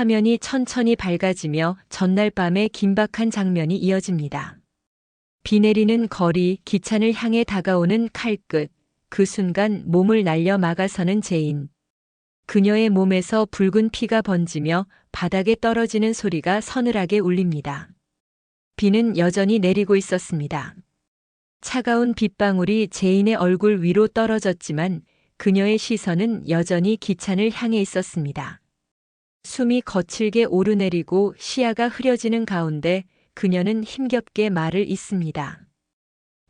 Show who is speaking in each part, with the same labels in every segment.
Speaker 1: 화면이 천천히 밝아지며 전날 밤의 긴박한 장면이 이어집니다. 비 내리는 거리, 기찬을 향해 다가오는 칼끝, 그 순간 몸을 날려 막아서는 제인. 그녀의 몸에서 붉은 피가 번지며 바닥에 떨어지는 소리가 서늘하게 울립니다. 비는 여전히 내리고 있었습니다. 차가운 빗방울이 제인의 얼굴 위로 떨어졌지만 그녀의 시선은 여전히 기찬을 향해 있었습니다. 숨이 거칠게 오르내리고 시야가 흐려지는 가운데 그녀는 힘겹게 말을 잇습니다.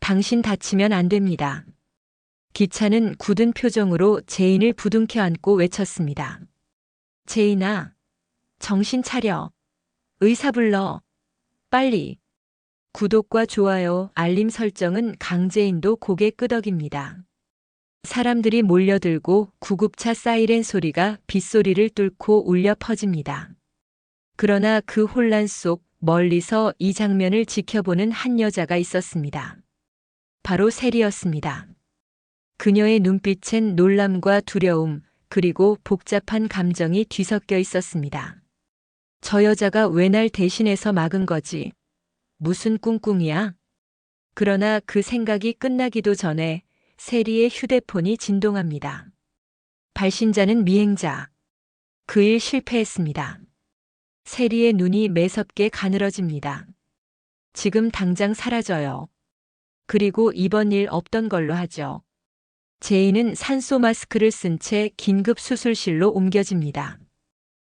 Speaker 1: 당신 다치면 안 됩니다. 기찬은 굳은 표정으로 제인을 부둥켜 안고 외쳤습니다. 제인아, 정신 차려. 의사 불러. 빨리. 구독과 좋아요, 알림 설정은 강제인도 고개 끄덕입니다. 사람들이 몰려들고 구급차 사이렌 소리가 빗소리를 뚫고 울려 퍼집니다. 그러나 그 혼란 속 멀리서 이 장면을 지켜보는 한 여자가 있었습니다. 바로 셀이었습니다. 그녀의 눈빛엔 놀람과 두려움, 그리고 복잡한 감정이 뒤섞여 있었습니다. 저 여자가 왜 날 대신해서 막은 거지? 무슨 꿍꿍이야? 그러나 그 생각이 끝나기도 전에 세리의 휴대폰이 진동합니다. 발신자는 미행자. 그 일 실패했습니다. 세리의 눈이 매섭게 가늘어집니다. 지금 당장 사라져요. 그리고 이번 일 없던 걸로 하죠. 제인은 산소 마스크를 쓴 채 긴급 수술실로 옮겨집니다.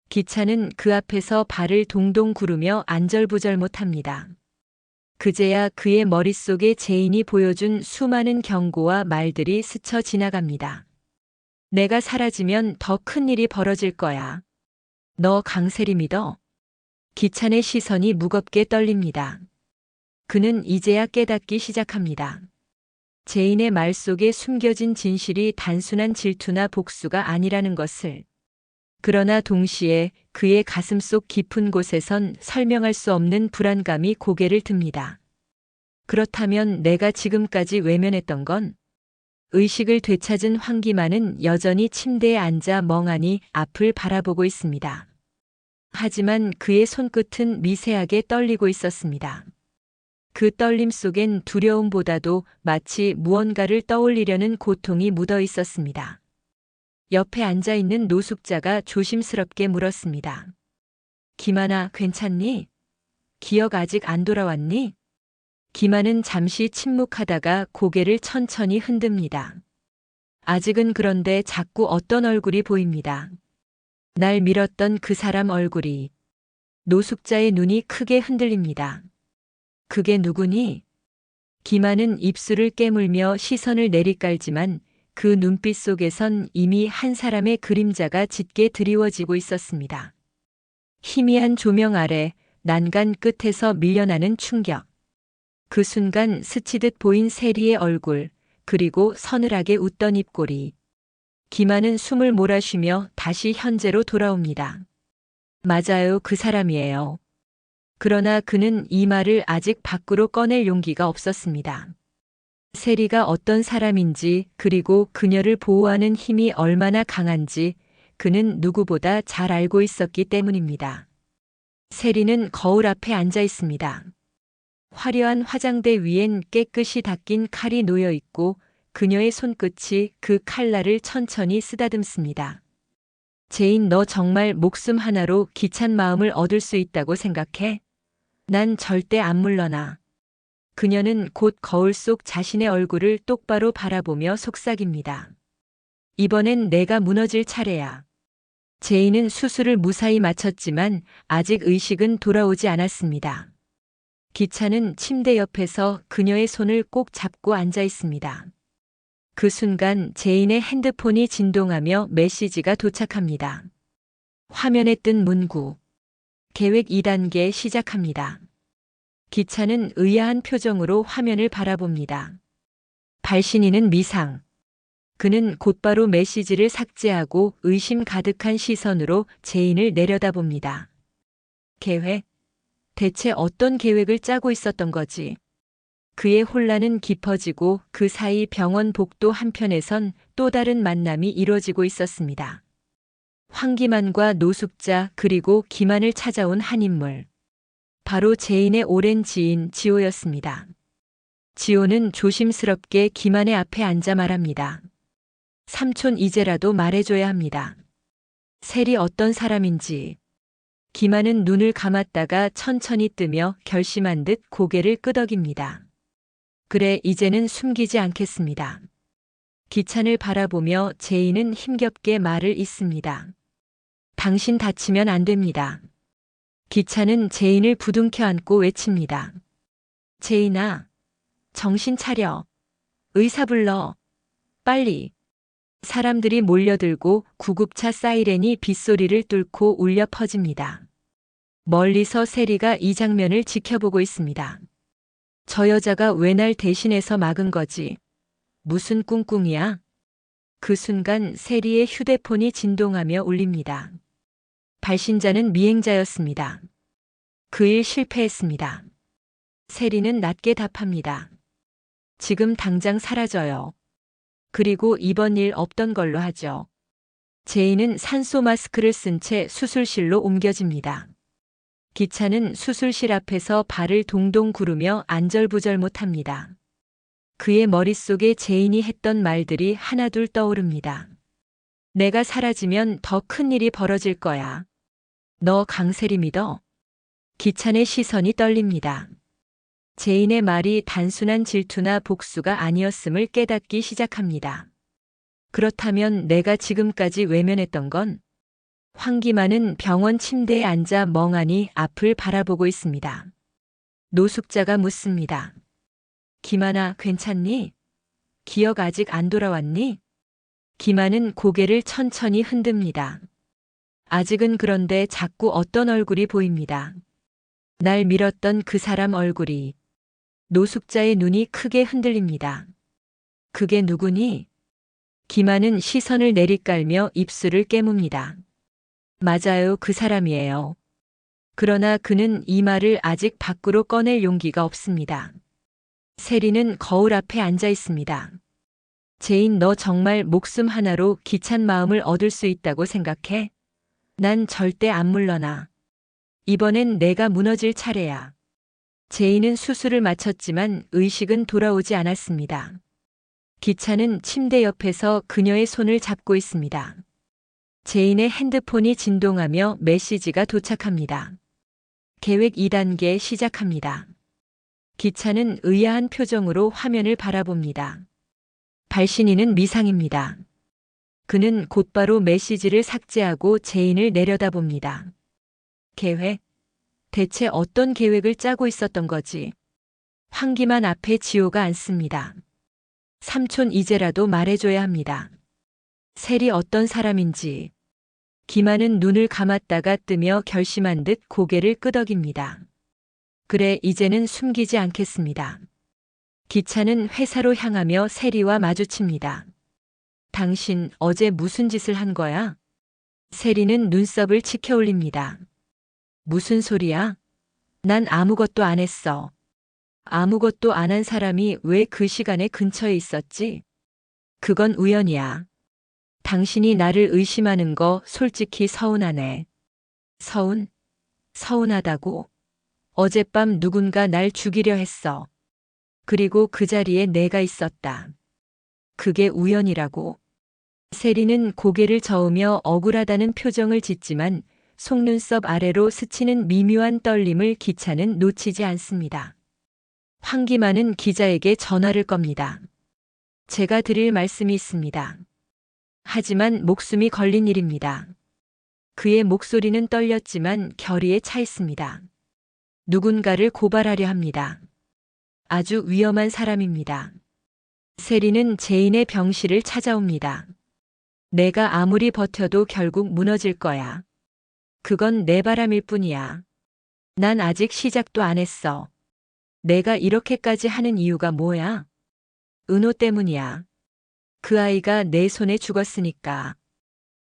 Speaker 1: 기차는 그 앞에서 발을 동동 구르며 안절부절 못합니다. 그제야 그의 머릿속에 제인이 보여준 수많은 경고와 말들이 스쳐 지나갑니다. 내가 사라지면 더 큰 일이 벌어질 거야. 너 강세리 믿어? 기찬의 시선이 무겁게 떨립니다. 그는 이제야 깨닫기 시작합니다. 제인의 말 속에 숨겨진 진실이 단순한 질투나 복수가 아니라는 것을. 그러나 동시에 그의 가슴속 깊은 곳에선 설명할 수 없는 불안감이 고개를 듭니다. 그렇다면 내가 지금까지 외면했던 건? 의식을 되찾은 황기만은 여전히 침대에 앉아 멍하니 앞을 바라보고 있습니다. 하지만 그의 손끝은 미세하게 떨리고 있었습니다. 그 떨림 속엔 두려움보다도 마치 무언가를 떠올리려는 고통이 묻어 있었습니다. 옆에 앉아있는 노숙자가 조심스럽게 물었습니다. 김하나, 괜찮니? 기억 아직 안 돌아왔니? 김하는 잠시 침묵하다가 고개를 천천히 흔듭니다. 아직은 그런데 자꾸 어떤 얼굴이 보입니다. 날 밀었던 그 사람 얼굴이. 노숙자의 눈이 크게 흔들립니다. 그게 누구니? 김하는 입술을 깨물며 시선을 내리깔지만 그 눈빛 속에선 이미 한 사람의 그림자가 짙게 드리워지고 있었습니다. 희미한 조명 아래 난간 끝에서 밀려나는 충격. 그 순간 스치듯 보인 세리의 얼굴, 그리고 서늘하게 웃던 입꼬리. 김하는 숨을 몰아쉬며 다시 현재로 돌아옵니다. 맞아요, 그 사람이에요. 그러나 그는 이 말을 아직 밖으로 꺼낼 용기가 없었습니다. 세리가 어떤 사람인지, 그리고 그녀를 보호하는 힘이 얼마나 강한지 그는 누구보다 잘 알고 있었기 때문입니다. 세리는 거울 앞에 앉아 있습니다. 화려한 화장대 위엔 깨끗이 닦인 칼이 놓여 있고 그녀의 손끝이 그 칼날을 천천히 쓰다듬습니다. 제인, 너 정말 목숨 하나로 기찬 마음을 얻을 수 있다고 생각해? 난 절대 안 물러나. 그녀는 곧 거울 속 자신의 얼굴을 똑바로 바라보며 속삭입니다. 이번엔 내가 무너질 차례야. 제인은 수술을 무사히 마쳤지만 아직 의식은 돌아오지 않았습니다. 기찬은 침대 옆에서 그녀의 손을 꼭 잡고 앉아 있습니다. 그 순간 제인의 핸드폰이 진동하며 메시지가 도착합니다. 화면에 뜬 문구. 계획 2단계 시작합니다. 기찬은 의아한 표정으로 화면을 바라봅니다. 발신인은 미상. 그는 곧바로 메시지를 삭제하고 의심 가득한 시선으로 제인을 내려다봅니다. 계획? 대체 어떤 계획을 짜고 있었던 거지? 그의 혼란은 깊어지고 그 사이 병원 복도 한편에선 또 다른 만남이 이뤄지고 있었습니다. 황기만과 노숙자 그리고 기만을 찾아온 한 인물. 바로 제인의 오랜 지인 지호였습니다. 지호는 조심스럽게 기만의 앞에 앉아 말합니다. 삼촌 이제라도 말해줘야 합니다. 셀이 어떤 사람인지. 기만은 눈을 감았다가 천천히 뜨며 결심한 듯 고개를 끄덕입니다. 그래, 이제는 숨기지 않겠습니다. 기찬을 바라보며 제인은 힘겹게 말을 잇습니다. 당신 다치면 안 됩니다. 기찬은 제인을 부둥켜 안고 외칩니다. 제인아, 정신 차려. 의사 불러. 빨리. 사람들이 몰려들고 구급차 사이렌이 빗소리를 뚫고 울려 퍼집니다. 멀리서 세리가 이 장면을 지켜보고 있습니다. 저 여자가 왜 날 대신해서 막은 거지? 무슨 꿍꿍이야? 그 순간 세리의 휴대폰이 진동하며 울립니다. 발신자는 미행자였습니다. 그 일 실패했습니다. 세리는 낮게 답합니다. 지금 당장 사라져요. 그리고 이번 일 없던 걸로 하죠. 제인은 산소 마스크를 쓴 채 수술실로 옮겨집니다. 기찬은 수술실 앞에서 발을 동동 구르며 안절부절 못합니다. 그의 머릿속에 제인이 했던 말들이 하나둘 떠오릅니다. 내가 사라지면 더 큰 일이 벌어질 거야. 너 강세리 믿어? 기찬의 시선이 떨립니다. 제인의 말이 단순한 질투나 복수가 아니었음을 깨닫기 시작합니다. 그렇다면 내가 지금까지 외면했던 건? 황기만은 병원 침대에 앉아 멍하니 앞을 바라보고 있습니다. 노숙자가 묻습니다. 기만아, 괜찮니? 기억 아직 안 돌아왔니? 기만은 고개를 천천히 흔듭니다. 아직은. 그런데 자꾸 어떤 얼굴이 보입니다. 날 밀었던 그 사람 얼굴이. 노숙자의 눈이 크게 흔들립니다. 그게 누구니? 기만은 시선을 내리깔며 입술을 깨뭅니다. 맞아요, 그 사람이에요. 그러나 그는 이 말을 아직 밖으로 꺼낼 용기가 없습니다. 세리는 거울 앞에 앉아 있습니다. 제인, 너 정말 목숨 하나로 기찬 마음을 얻을 수 있다고 생각해? 난 절대 안 물러나. 이번엔 내가 무너질 차례야. 제인은 수술을 마쳤지만 의식은 돌아오지 않았습니다. 기찬은 침대 옆에서 그녀의 손을 잡고 있습니다. 제인의 핸드폰이 진동하며 메시지가 도착합니다. 계획 2단계 시작합니다. 기찬은 의아한 표정으로 화면을 바라봅니다. 발신인은 미상입니다. 그는 곧바로 메시지를 삭제하고 제인을 내려다봅니다. 계획? 대체 어떤 계획을 짜고 있었던 거지? 황기만 앞에 지호가 앉습니다. 삼촌 이제라도 말해줘야 합니다. 셀이 어떤 사람인지. 기만은 눈을 감았다가 뜨며 결심한 듯 고개를 끄덕입니다. 그래, 이제는 숨기지 않겠습니다. 기찬은 회사로 향하며 세리와 마주칩니다. 당신 어제 무슨 짓을 한 거야? 세리는 눈썹을 치켜 올립니다. 무슨 소리야? 난 아무것도 안 했어. 아무것도 안 한 사람이 왜 그 시간에 근처에 있었지? 그건 우연이야. 당신이 나를 의심하는 거 솔직히 서운하네. 서운? 서운하다고? 어젯밤 누군가 날 죽이려 했어. 그리고 그 자리에 내가 있었다. 그게 우연이라고? 세리는 고개를 저으며 억울하다는 표정을 짓지만 속눈썹 아래로 스치는 미묘한 떨림을 기찬은 놓치지 않습니다. 황기만은 기자에게 전화를 겁니다. 제가 드릴 말씀이 있습니다. 하지만 목숨이 걸린 일입니다. 그의 목소리는 떨렸지만 결의에 차 있습니다. 누군가를 고발하려 합니다. 아주 위험한 사람입니다. 세리는 제인의 병실을 찾아옵니다. 내가 아무리 버텨도 결국 무너질 거야. 그건 내 바람일 뿐이야. 난 아직 시작도 안 했어. 내가 이렇게까지 하는 이유가 뭐야? 은호 때문이야. 그 아이가 내 손에 죽었으니까.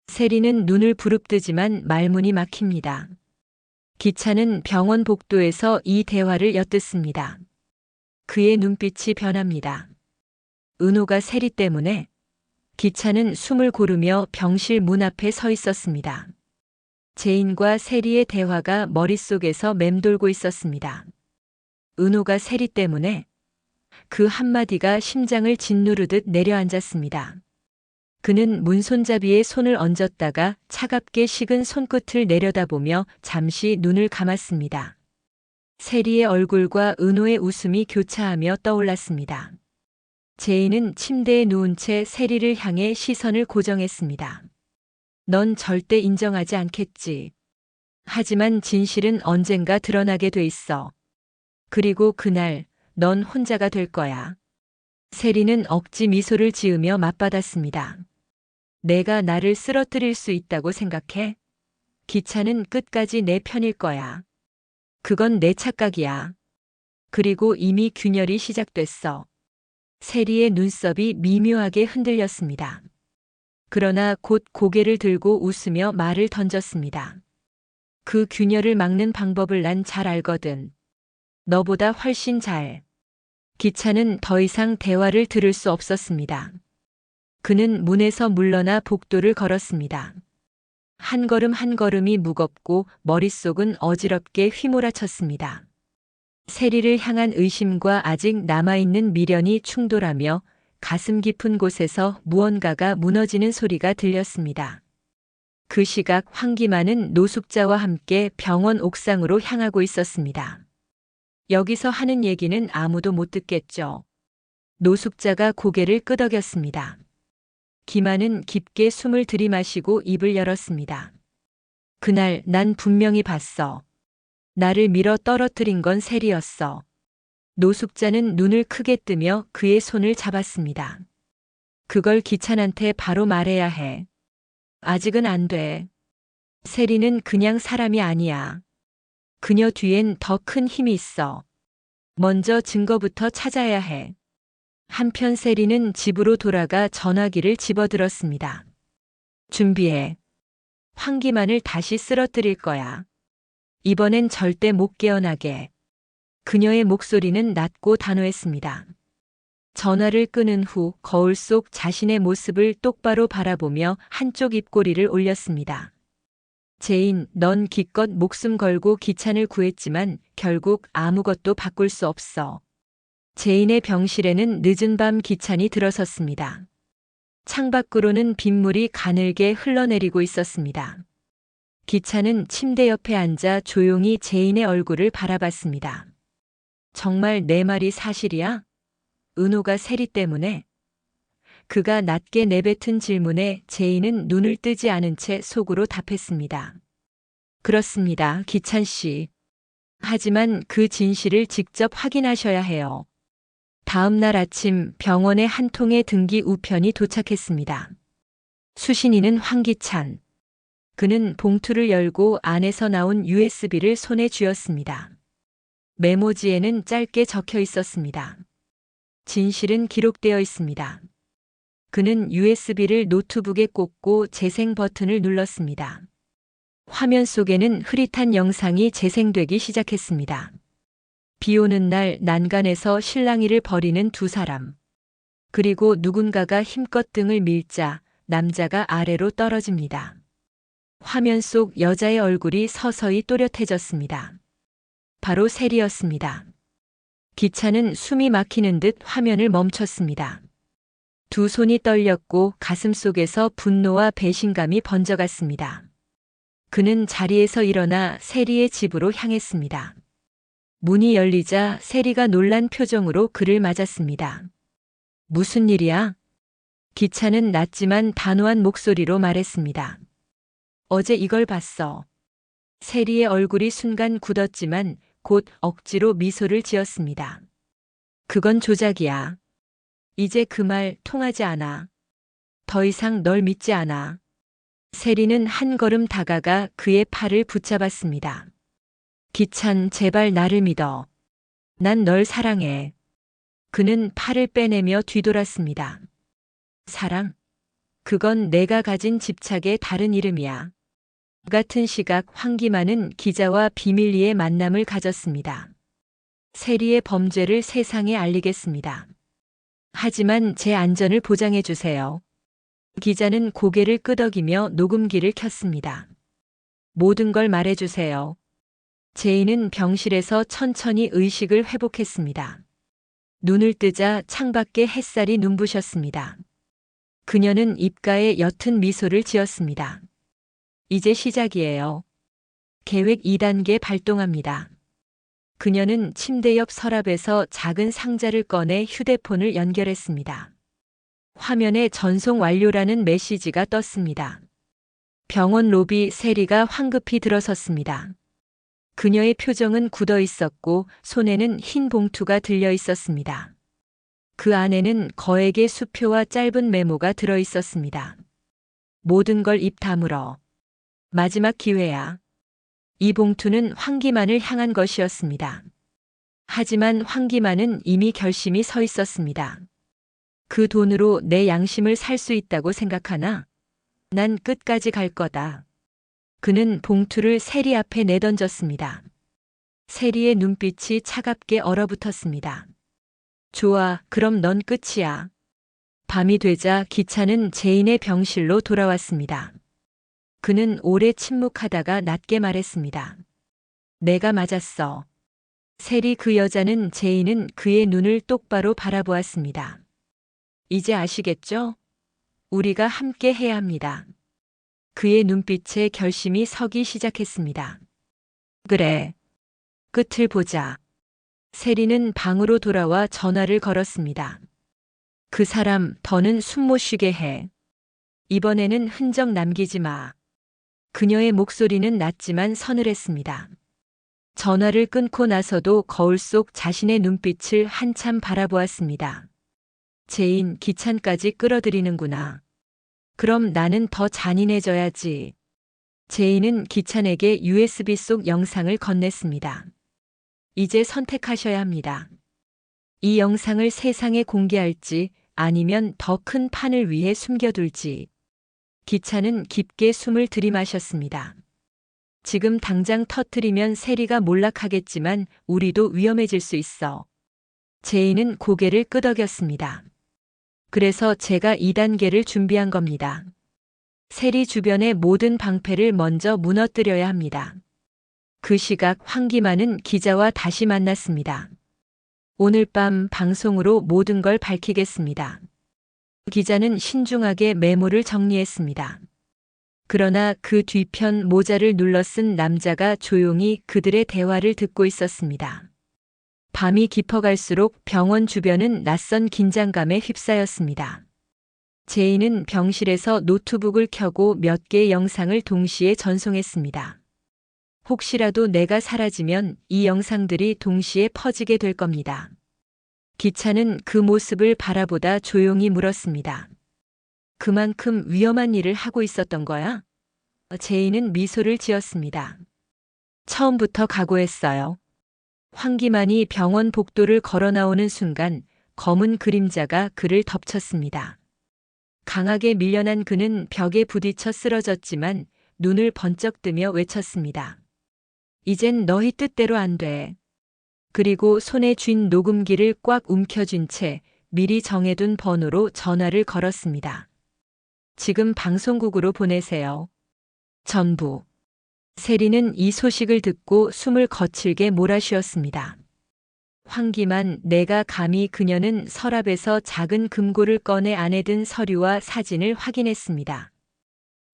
Speaker 1: 세리는 눈을 부릅뜨지만 말문이 막힙니다. 기찬은 병원 복도에서 이 대화를 엿듣습니다. 그의 눈빛이 변합니다. 은호가 세리 때문에? 기차는 숨을 고르며 병실 문 앞에 서 있었습니다. 제인과 세리의 대화가 머릿속에서 맴돌고 있었습니다. 은호가 세리 때문에 그 한마디가 심장을 짓누르듯 내려앉았습니다. 그는 문손잡이에 손을 얹었다가 차갑게 식은 손끝을 내려다보며 잠시 눈을 감았습니다. 세리의 얼굴과 은호의 웃음이 교차하며 떠올랐습니다. 제인은 침대에 누운 채 세리를 향해 시선을 고정했습니다. 넌 절대 인정하지 않겠지. 하지만 진실은 언젠가 드러나게 돼 있어. 그리고 그날 넌 혼자가 될 거야. 세리는 억지 미소를 지으며 맞받았습니다. 내가 나를 쓰러뜨릴 수 있다고 생각해? 기차는 끝까지 내 편일 거야. 그건 내 착각이야. 그리고 이미 균열이 시작됐어. 세리의 눈썹이 미묘하게 흔들렸습니다. 그러나 곧 고개를 들고 웃으며 말을 던졌습니다. 그 균열을 막는 방법을 난 잘 알거든. 너보다 훨씬 잘. 기차는 더 이상 대화를 들을 수 없었습니다. 그는 문에서 물러나 복도를 걸었습니다. 한 걸음 한 걸음이 무겁고 머릿속은 어지럽게 휘몰아쳤습니다. 세리를 향한 의심과 아직 남아있는 미련이 충돌하며 가슴 깊은 곳에서 무언가가 무너지는 소리가 들렸습니다. 그 시각 황기만은 노숙자와 함께 병원 옥상으로 향하고 있었습니다. 여기서 하는 얘기는 아무도 못 듣겠죠. 노숙자가 고개를 끄덕였습니다. 기만은 깊게 숨을 들이마시고 입을 열었습니다. 그날 난 분명히 봤어. 나를 밀어 떨어뜨린 건 세리였어. 노숙자는 눈을 크게 뜨며 그의 손을 잡았습니다. 그걸 기찬한테 바로 말해야 해. 아직은 안 돼. 세리는 그냥 사람이 아니야. 그녀 뒤엔 더 큰 힘이 있어. 먼저 증거부터 찾아야 해. 한편 세리는 집으로 돌아가 전화기를 집어들었습니다. 준비해. 황기만을 다시 쓰러뜨릴 거야. 이번엔 절대 못 깨어나게. 그녀의 목소리는 낮고 단호했습니다. 전화를 끊은 후 거울 속 자신의 모습을 똑바로 바라보며 한쪽 입꼬리를 올렸습니다. 제인, 넌 기껏 목숨 걸고 기찬을 구했지만 결국 아무것도 바꿀 수 없어. 제인의 병실에는 늦은 밤 기찬이 들어섰습니다. 창밖으로는 빗물이 가늘게 흘러내리고 있었습니다. 기찬은 침대 옆에 앉아 조용히 제인의 얼굴을 바라봤습니다. 정말 내 말이 사실이야? 은호가 세리 때문에? 그가 낮게 내뱉은 질문에 제인은 눈을 뜨지 않은 채 속으로 답했습니다. 그렇습니다, 기찬 씨. 하지만 그 진실을 직접 확인하셔야 해요. 다음 날 아침 병원에 한 통의 등기 우편이 도착했습니다. 수신인은 황기찬. 그는 봉투를 열고 안에서 나온 USB를 손에 쥐었습니다. 메모지에는 짧게 적혀 있었습니다. 진실은 기록되어 있습니다. 그는 USB를 노트북에 꽂고 재생 버튼을 눌렀습니다. 화면 속에는 흐릿한 영상이 재생되기 시작했습니다. 비 오는 날 난간에서 실랑이를 벌이는 두 사람. 그리고 누군가가 힘껏 등을 밀자 남자가 아래로 떨어집니다. 화면 속 여자의 얼굴이 서서히 또렷해졌습니다. 바로 세리였습니다. 기차는 숨이 막히는 듯 화면을 멈췄습니다. 두 손이 떨렸고 가슴 속에서 분노와 배신감이 번져갔습니다. 그는 자리에서 일어나 세리의 집으로 향했습니다. 문이 열리자 세리가 놀란 표정으로 그를 맞았습니다. 무슨 일이야? 기차는 낮지만 단호한 목소리로 말했습니다. 어제 이걸 봤어. 세리의 얼굴이 순간 굳었지만 곧 억지로 미소를 지었습니다. 그건 조작이야. 이제 그 말 통하지 않아. 더 이상 널 믿지 않아. 세리는 한 걸음 다가가 그의 팔을 붙잡았습니다. 기찬, 제발 나를 믿어. 난 널 사랑해. 그는 팔을 빼내며 뒤돌았습니다. 사랑? 그건 내가 가진 집착의 다른 이름이야. 같은 시각 황기만은 기자와 비밀리에 만남을 가졌습니다. 세리의 범죄를 세상에 알리겠습니다. 하지만 제 안전을 보장해 주세요. 기자는 고개를 끄덕이며 녹음기를 켰습니다. 모든 걸 말해주세요. 제인은 병실에서 천천히 의식을 회복했습니다. 눈을 뜨자 창밖에 햇살이 눈부셨습니다. 그녀는 입가에 옅은 미소를 지었습니다. 이제 시작이에요. 계획 2단계 발동합니다. 그녀는 침대 옆 서랍에서 작은 상자를 꺼내 휴대폰을 연결했습니다. 화면에 전송 완료라는 메시지가 떴습니다. 병원 로비 세리가 황급히 들어섰습니다. 그녀의 표정은 굳어 있었고 손에는 흰 봉투가 들려 있었습니다. 그 안에는 거액의 수표와 짧은 메모가 들어 있었습니다. 모든 걸 입 다물어. 마지막 기회야. 이 봉투는 황기만을 향한 것이었습니다. 하지만 황기만은 이미 결심이 서 있었습니다. 그 돈으로 내 양심을 살 수 있다고 생각하나? 난 끝까지 갈 거다. 그는 봉투를 세리 앞에 내던졌습니다. 세리의 눈빛이 차갑게 얼어붙었습니다. 좋아, 그럼 넌 끝이야. 밤이 되자 기차는 제인의 병실로 돌아왔습니다. 그는 오래 침묵하다가 낮게 말했습니다. 내가 맞았어. 세리 그 여자는 제인은 그의 눈을 똑바로 바라보았습니다. 이제 아시겠죠? 우리가 함께 해야 합니다. 그의 눈빛에 결심이 서기 시작했습니다. 그래. 끝을 보자. 세리는 방으로 돌아와 전화를 걸었습니다. 그 사람 더는 숨 못 쉬게 해. 이번에는 흔적 남기지 마. 그녀의 목소리는 낮지만 서늘했습니다. 전화를 끊고 나서도 거울 속 자신의 눈빛을 한참 바라보았습니다. 제인, 기찬까지 끌어들이는구나. 그럼 나는 더 잔인해져야지. 제인은 기찬에게 USB 속 영상을 건넸습니다. 이제 선택하셔야 합니다. 이 영상을 세상에 공개할지 아니면 더 큰 판을 위해 숨겨둘지. 기찬은 깊게 숨을 들이마셨습니다. 지금 당장 터뜨리면 세리가 몰락하겠지만 우리도 위험해질 수 있어. 제인은 고개를 끄덕였습니다. 그래서 제가 2단계를 준비한 겁니다. 세리 주변의 모든 방패를 먼저 무너뜨려야 합니다. 그 시각 황기만은 기자와 다시 만났습니다. 오늘 밤 방송으로 모든 걸 밝히겠습니다. 기자는 신중하게 메모를 정리했습니다. 그러나 그 뒤편 모자를 눌러 쓴 남자가 조용히 그들의 대화를 듣고 있었습니다. 밤이 깊어갈수록 병원 주변은 낯선 긴장감에 휩싸였습니다. 제인은 병실에서 노트북을 켜고 몇 개의 영상을 동시에 전송했습니다. 혹시라도 내가 사라지면 이 영상들이 동시에 퍼지게 될 겁니다. 기차는 그 모습을 바라보다 조용히 물었습니다. 그만큼 위험한 일을 하고 있었던 거야? 제인은 미소를 지었습니다. 처음부터 각오했어요. 황기만이 병원 복도를 걸어 나오는 순간 검은 그림자가 그를 덮쳤습니다. 강하게 밀려난 그는 벽에 부딪혀 쓰러졌지만 눈을 번쩍 뜨며 외쳤습니다. 이젠 너희 뜻대로 안 돼. 그리고 손에 쥔 녹음기를 꽉 움켜쥔 채 미리 정해둔 번호로 전화를 걸었습니다. 지금 방송국으로 보내세요. 전부. 세리는 이 소식을 듣고 숨을 거칠게 몰아쉬었습니다. 황기만, 내가 감히. 그녀는 서랍에서 작은 금고를 꺼내 안에 든 서류와 사진을 확인했습니다.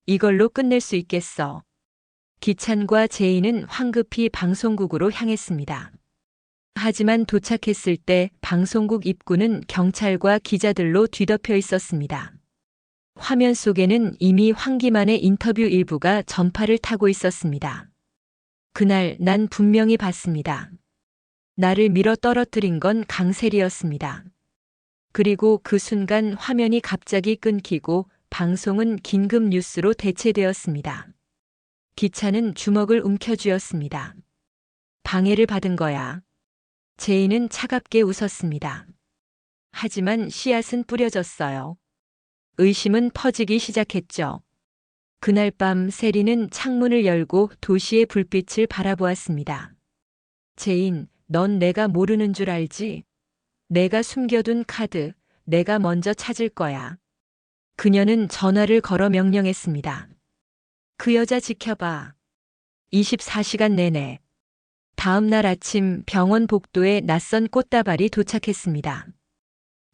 Speaker 1: 이걸로 끝낼 수 있겠어. 기찬과 제인은 황급히 방송국으로 향했습니다. 하지만 도착했을 때 방송국 입구는 경찰과 기자들로 뒤덮여 있었습니다. 화면 속에는 이미 황기만의 인터뷰 일부가 전파를 타고 있었습니다. 그날 난 분명히 봤습니다. 나를 밀어 떨어뜨린 건 강세리였습니다. 그리고 그 순간 화면이 갑자기 끊기고 방송은 긴급 뉴스로 대체되었습니다. 기차는 주먹을 움켜쥐었습니다. 방해를 받은 거야. 제인은 차갑게 웃었습니다. 하지만 씨앗은 뿌려졌어요. 의심은 퍼지기 시작했죠. 그날 밤 세리는 창문을 열고 도시의 불빛을 바라보았습니다. 제인, 넌 내가 모르는 줄 알지? 내가 숨겨둔 카드, 내가 먼저 찾을 거야. 그녀는 전화를 걸어 명령했습니다. 그 여자 지켜봐. 24시간 내내. 다음 날 아침 병원 복도에 낯선 꽃다발이 도착했습니다.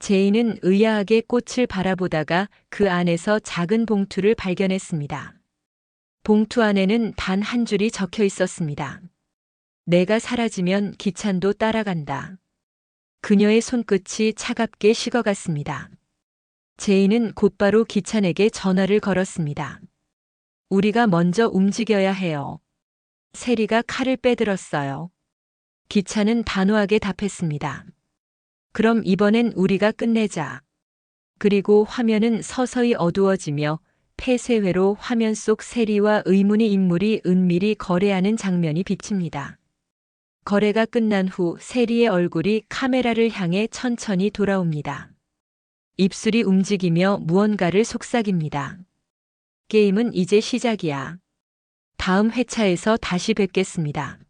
Speaker 1: 제인은 의아하게 꽃을 바라보다가 그 안에서 작은 봉투를 발견했습니다. 봉투 안에는 단 한 줄이 적혀 있었습니다. 내가 사라지면 기찬도 따라간다. 그녀의 손끝이 차갑게 식어갔습니다. 제인은 곧바로 기찬에게 전화를 걸었습니다. 우리가 먼저 움직여야 해요. 세리가 칼을 빼들었어요. 기찬은 단호하게 답했습니다. 그럼 이번엔 우리가 끝내자. 그리고 화면은 서서히 어두워지며 폐쇄회로 화면 속 세리와 의문의 인물이 은밀히 거래하는 장면이 비칩니다. 거래가 끝난 후 세리의 얼굴이 카메라를 향해 천천히 돌아옵니다. 입술이 움직이며 무언가를 속삭입니다. 게임은 이제 시작이야. 다음 회차에서 다시 뵙겠습니다.